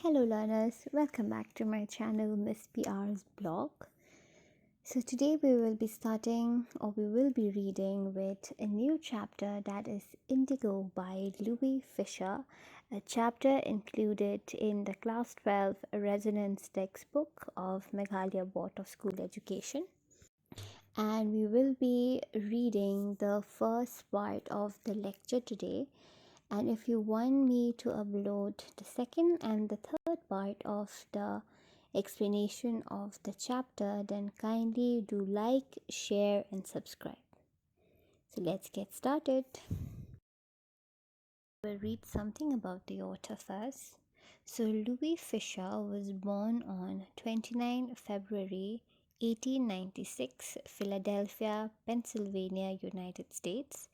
Hello learners, welcome back to my channel Miss PR's blog. So today we will be reading with a new chapter, that is Indigo by Louis Fischer, a chapter included in the class 12 resonance textbook of Meghalaya Board of School Education. And we will be reading the first part of the lecture today. And if you want me to upload the second and the third part of the explanation of the chapter, then kindly do like, share and subscribe. So let's get started. We'll read something about the author first. So Louis Fischer was born on 29 February 1896, Philadelphia, Pennsylvania, United States,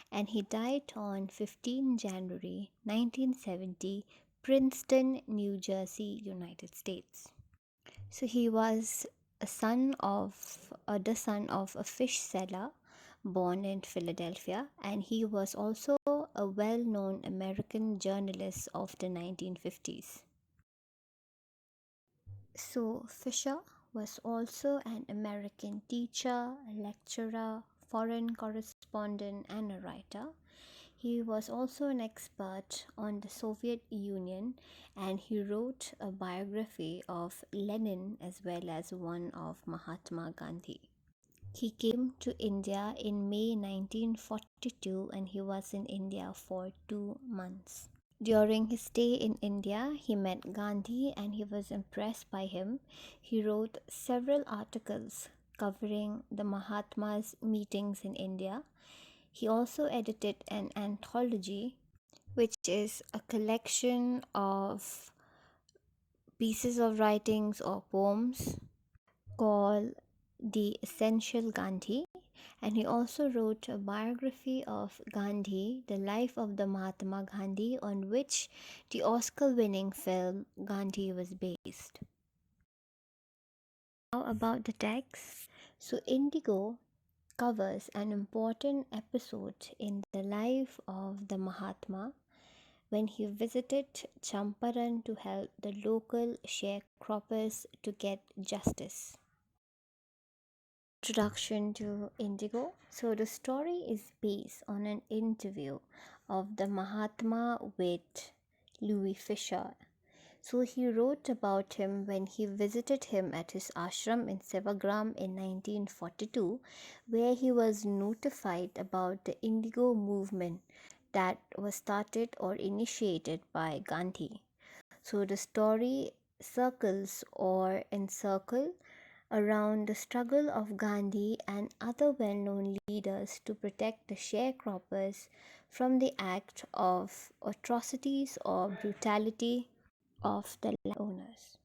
and he died on 15 January 1970, Princeton, New Jersey, United States. So he was the son of a fish seller born in Philadelphia, and he was also a well-known American journalist of the 1950s. So Fischer was also an American teacher, lecturer, foreign correspondent and a writer. He was also an expert on the Soviet Union, and he wrote a biography of Lenin as well as one of Mahatma Gandhi. He came to India in May 1942 and he was in India for 2 months. During his stay in India, he met Gandhi and he was impressed by him. He wrote several articles covering the Mahatma's meetings in India. He also edited an anthology, which is a collection of pieces of writings or poems called The Essential Gandhi. And he also wrote a biography of Gandhi, The Life of the Mahatma Gandhi, on which the Oscar-winning film Gandhi was based. Now about the text. So Indigo covers an important episode in the life of the Mahatma when he visited Champaran to help the local sharecroppers to get justice. Introduction to Indigo. So the story is based on an interview of the Mahatma with Louis Fischer. So he wrote about him when he visited him at his ashram in Sevagram in 1942, where he was notified about the Indigo movement that was started or initiated by Gandhi. So the story circles or encircle around the struggle of Gandhi and other well-known leaders to protect the sharecroppers from the act of atrocities or brutality of the landowners.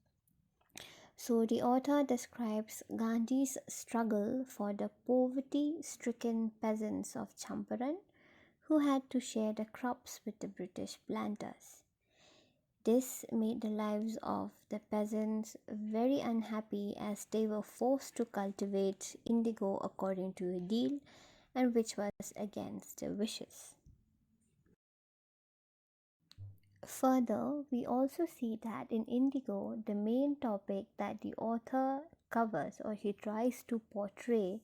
So the author describes Gandhi's struggle for the poverty-stricken peasants of Champaran who had to share the crops with the British planters. This made the lives of the peasants very unhappy as they were forced to cultivate indigo according to a deal, and which was against their wishes. Further, we also see that in Indigo, the main topic that the author covers or he tries to portray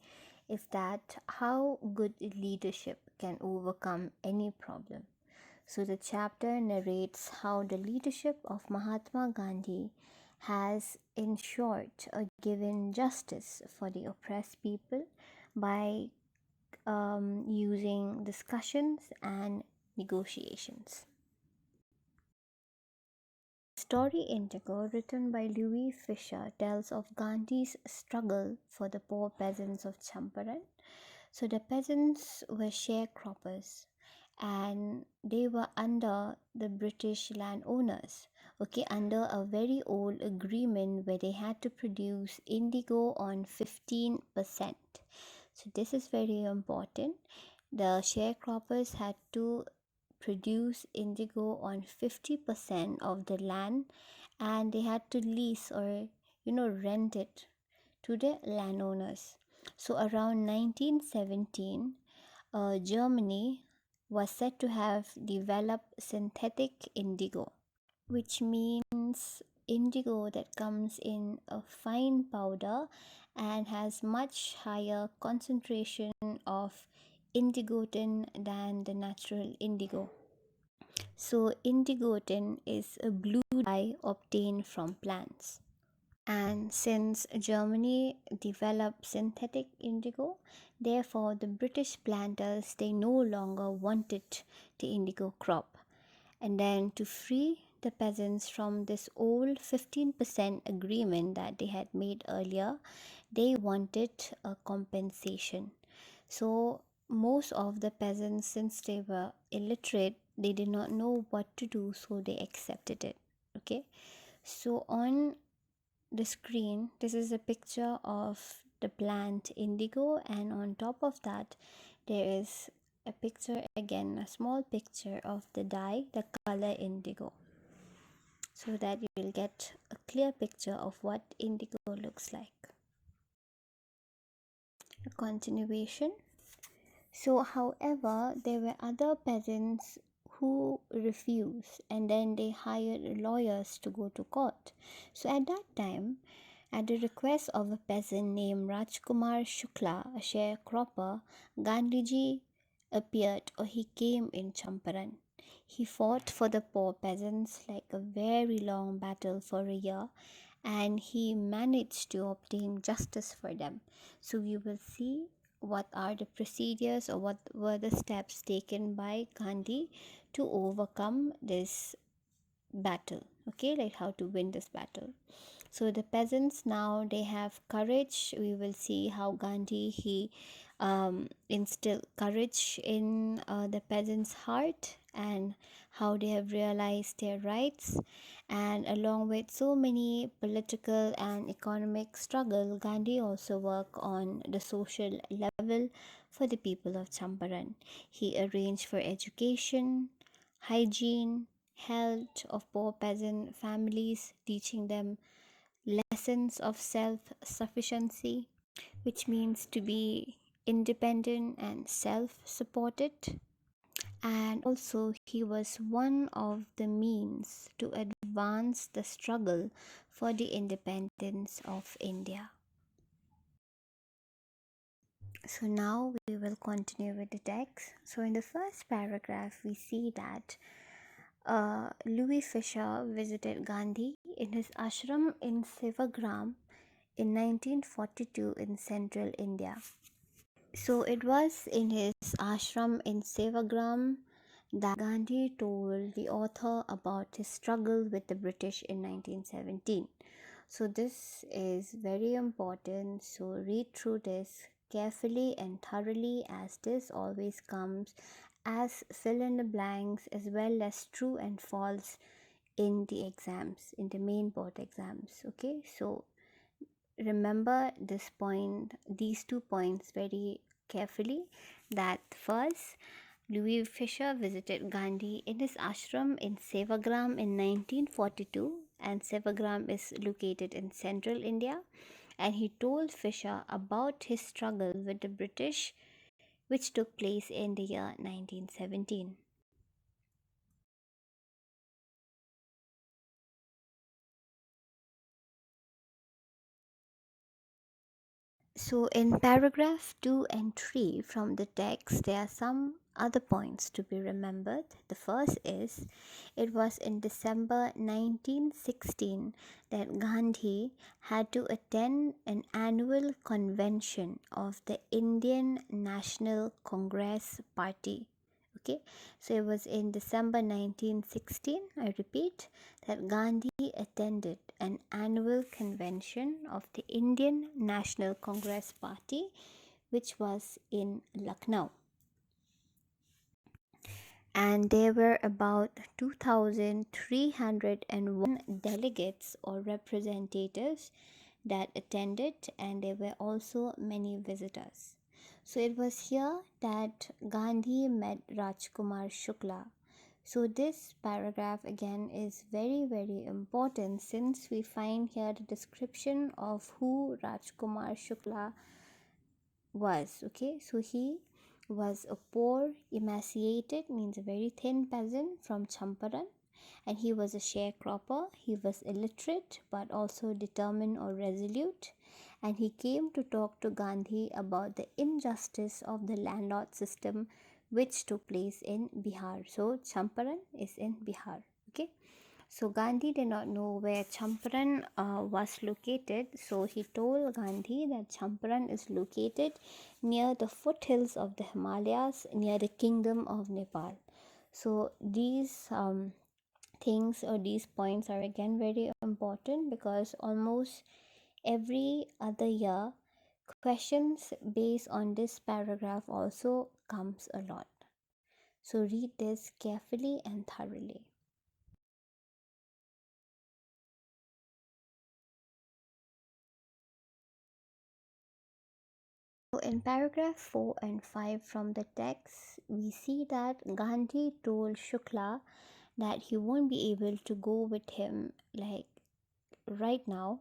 is that how good leadership can overcome any problem. So the chapter narrates how the leadership of Mahatma Gandhi has ensured or given justice for the oppressed people by using discussions and negotiations. The story Indigo, written by Louis Fischer, tells of Gandhi's struggle for the poor peasants of Champaran. So the peasants were sharecroppers and they were under the British landowners, under a very old agreement where they had to produce indigo on 15%. So this is very important. The sharecroppers had to produce indigo on 50% of the land, and they had to lease or rent it to the landowners. So around 1917, Germany was said to have developed synthetic indigo. which means indigo that comes in a fine powder and has much higher concentration of indigotin than the natural indigo. So indigotin is a blue dye obtained from plants. And since Germany developed synthetic indigo, therefore the British planters they no longer wanted the indigo crop. And then to free the peasants from this old 15% agreement that they had made earlier, they wanted a compensation. So most of the peasants, since they were illiterate, they did not know what to do, so they accepted it. Okay, so on the screen, this is a picture of the plant indigo, and on top of that, there is a picture again, a small picture of the dye, the color indigo, so that you will get a clear picture of what indigo looks like. A continuation. So, however, there were other peasants who refused, and then they hired lawyers to go to court. So, at that time, at the request of a peasant named Rajkumar Shukla, a sharecropper, Gandhiji appeared, or he came in Champaran. He fought for the poor peasants like a very long battle for a year, and he managed to obtain justice for them. So we will see what are the procedures, or what were the steps taken by Gandhi to overcome this battle. Okay, like how to win this battle. So the peasants now they have courage. We will see how Gandhi he instilled courage in the peasants' heart, and how they have realized their rights. And along with so many political and economic struggle, Gandhi also worked on the social level for the people of Champaran. He arranged for education, hygiene, health of poor peasant families, teaching them lessons of self sufficiency, which means to be independent and self supported. And also, he was one of the means to advance the struggle for the independence of India. So, now we will continue with the text. So, in the first paragraph, we see that Louis Fischer visited Gandhi in his ashram in Sevagram in 1942 in central India. So it was in his ashram in Sevagram that Gandhi told the author about his struggle with the British in 1917. So this is very important. So read through this carefully and thoroughly, as this always comes as fill in the blanks as well as true and false in the exams, in the main board exams. Okay, so remember this point, these 2 points very carefully. That first, Louis Fischer visited Gandhi in his ashram in Sevagram in 1942, and Sevagram is located in central India, and he told Fischer about his struggle with the British, which took place in the year 1917. So, in paragraph 2 and 3 from the text, there are some other points to be remembered. The first is it was in December 1916 that Gandhi had to attend an annual convention of the Indian National Congress Party. Okay, so it was in December 1916, I repeat, that Gandhi attended an annual convention of the Indian National Congress Party, which was in Lucknow. And there were about 2,301 delegates or representatives that attended, and there were also many visitors. So it was here that Gandhi met Rajkumar Shukla. So this paragraph again is very very important, since we find here the description of who Rajkumar Shukla was. Okay, so he was a poor, emaciated, means a very thin peasant from Champaran, and he was a sharecropper. He was illiterate but also determined or resolute, and he came to talk to Gandhi about the injustice of the landlord system which took place in Bihar. So Champaran is in Bihar. Okay. So Gandhi did not know where Champaran was located, so he told Gandhi that Champaran is located near the foothills of the Himalayas, near the kingdom of Nepal. So these things or these points are again very important, because almost every other year questions based on this paragraph also comes a lot. So read this carefully and thoroughly. So in paragraph 4 and 5 from the text, we see that Gandhi told Shukla that he won't be able to go with him like right now,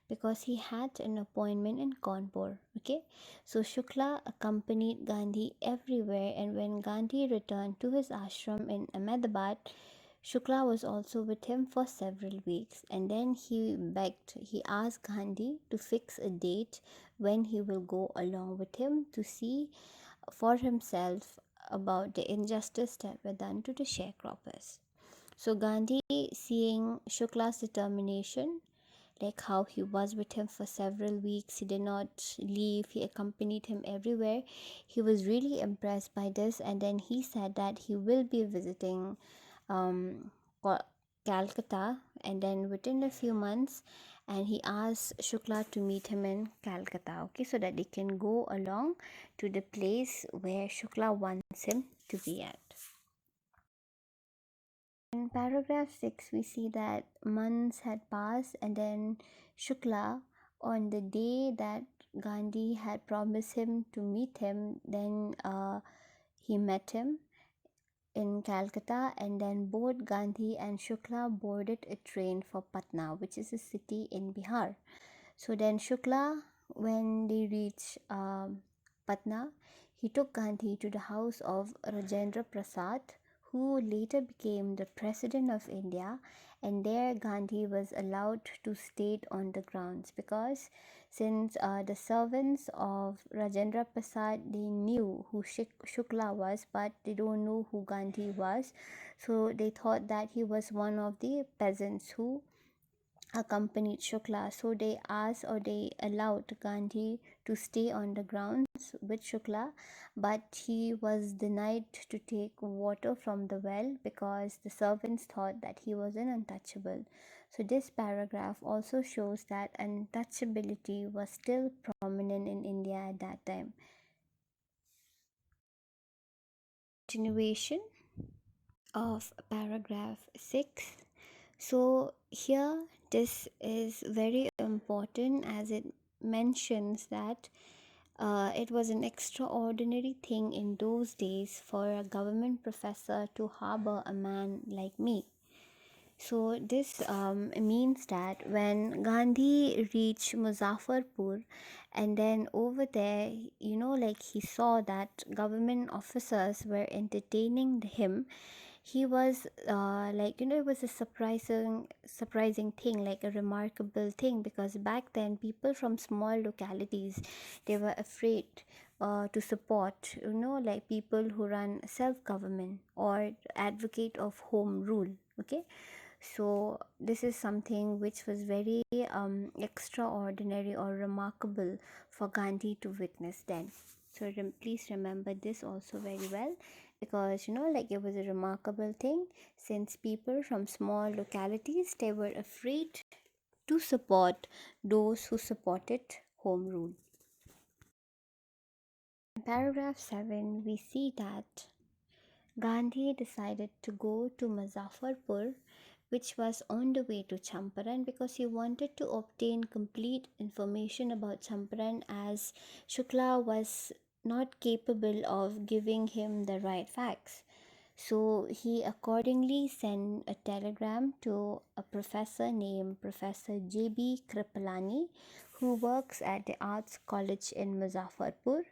because he had an appointment in Kanpur. Okay, so Shukla accompanied Gandhi everywhere, and when Gandhi returned to his ashram in Ahmedabad, Shukla was also with him for several weeks, and then he asked Gandhi to fix a date when he will go along with him to see for himself about the injustice that were done to the sharecroppers. So Gandhi, seeing Shukla's determination, like how he was with him for several weeks, he did not leave, he accompanied him everywhere, he was really impressed by this, and then he said that he will be visiting um, Calcutta, and then within a few months, and he asked Shukla to meet him in Calcutta, okay, so that they can go along to the place where Shukla wants him to be at. In paragraph 6, we see that months had passed, and then Shukla, on the day that Gandhi had promised him to meet him, then he met him in Calcutta, and then both Gandhi and Shukla boarded a train for Patna, which is a city in Bihar. So then Shukla, when they reached Patna, he took Gandhi to the house of Rajendra Prasad, who later became the President of India, and there Gandhi was allowed to stay on the grounds, because since the servants of Rajendra Prasad, they knew who Shukla was, but they don't know who Gandhi was, so they thought that he was one of the peasants who accompanied Shukla. So they asked, or they allowed Gandhi to stay on the grounds with Shukla, but he was denied to take water from the well because the servants thought that he was an untouchable. So this paragraph also shows that untouchability was still prominent in India at that time. Continuation of paragraph 6. So here this is very important, as it mentions that it was an extraordinary thing in those days for a government professor to harbor a man like me. So this means that when Gandhi reached Muzaffarpur, and then over there, like he saw that government officers were entertaining him, he was it was a surprising thing, like a remarkable thing, because back then people from small localities, they were afraid to support, like people who run self-government or advocate of home rule. Okay, so this is something which was very extraordinary or remarkable for Gandhi to witness then. So please remember this also very well, because like it was a remarkable thing, since people from small localities, they were afraid to support those who supported home rule. In paragraph 7, we see that Gandhi decided to go to Muzaffarpur, which was on the way to Champaran, because he wanted to obtain complete information about Champaran, as Shukla was not capable of giving him the right facts. So he accordingly sent a telegram to a professor named Professor J.B. Kripalani, who works at the Arts College in Muzaffarpur,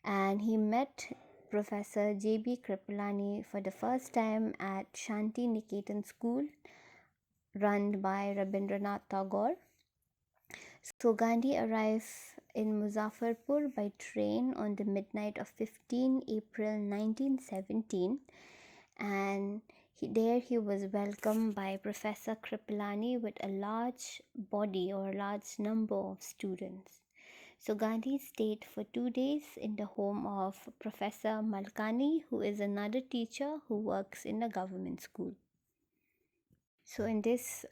and he met Professor J.B. Kripalani for the first time at Shanti Niketan School run by Rabindranath Tagore. So Gandhi arrived in Muzaffarpur by train on the midnight of 15 April 1917, and there he was welcomed by Professor Kripalani with a large body or a large number of students. So Gandhi stayed for 2 days in the home of Professor Malkani, who is another teacher who works in a government school. So in this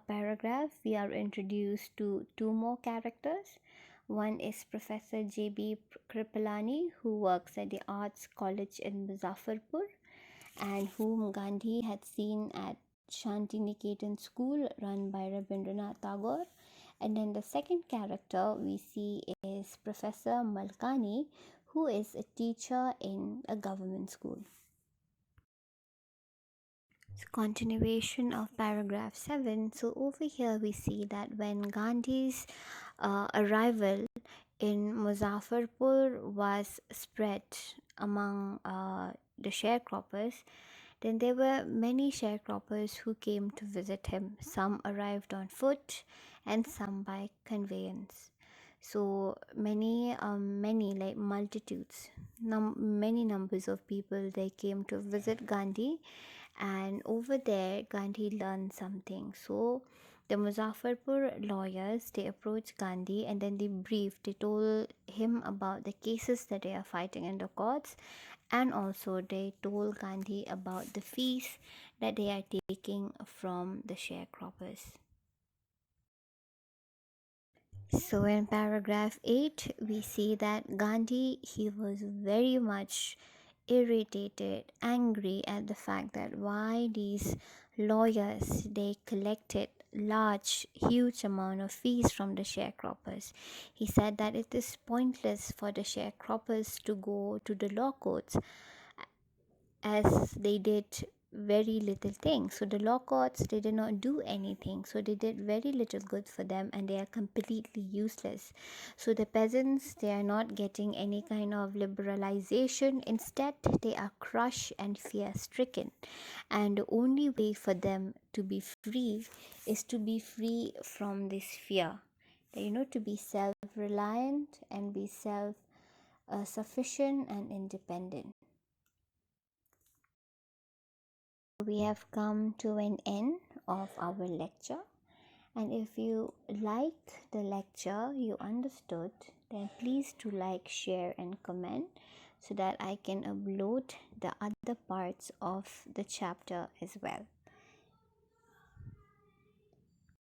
paragraph, we are introduced to two more characters. One is Professor J.B. Kripalani, who works at the Arts College in Muzaffarpur, and whom Gandhi had seen at Shanti Niketan School run by Rabindranath Tagore. And then the second character we see is Professor Malkani, who is a teacher in a government school. So continuation of paragraph 7. So over here we see that when Gandhi's arrival in Muzaffarpur was spread among the sharecroppers, then there were many sharecroppers who came to visit him. Some arrived on foot and some by conveyance. So many like multitudes, many numbers of people, they came to visit Gandhi, and over there Gandhi learned something. So the Muzaffarpur lawyers, they approached Gandhi and then they told him about the cases that they are fighting in the courts, and also they told Gandhi about the fees that they are taking from the sharecroppers. So in paragraph 8 we see that Gandhi, he was very much irritated, angry at the fact that why these lawyers, they collected huge amount of fees from the sharecroppers. He said that it is pointless for the sharecroppers to go to the law courts, as they did very little things. So the law courts, they did not do anything, so they did very little good for them, and they are completely useless. So the peasants, they are not getting any kind of liberalization. Instead, they are crushed and fear stricken, and the only way for them to be free is to be free from this fear, to be self-reliant and be self-sufficient and independent. We have come to an end of our lecture, and if you like the lecture, you understood, then please do like, share and comment so that I can upload the other parts of the chapter as well.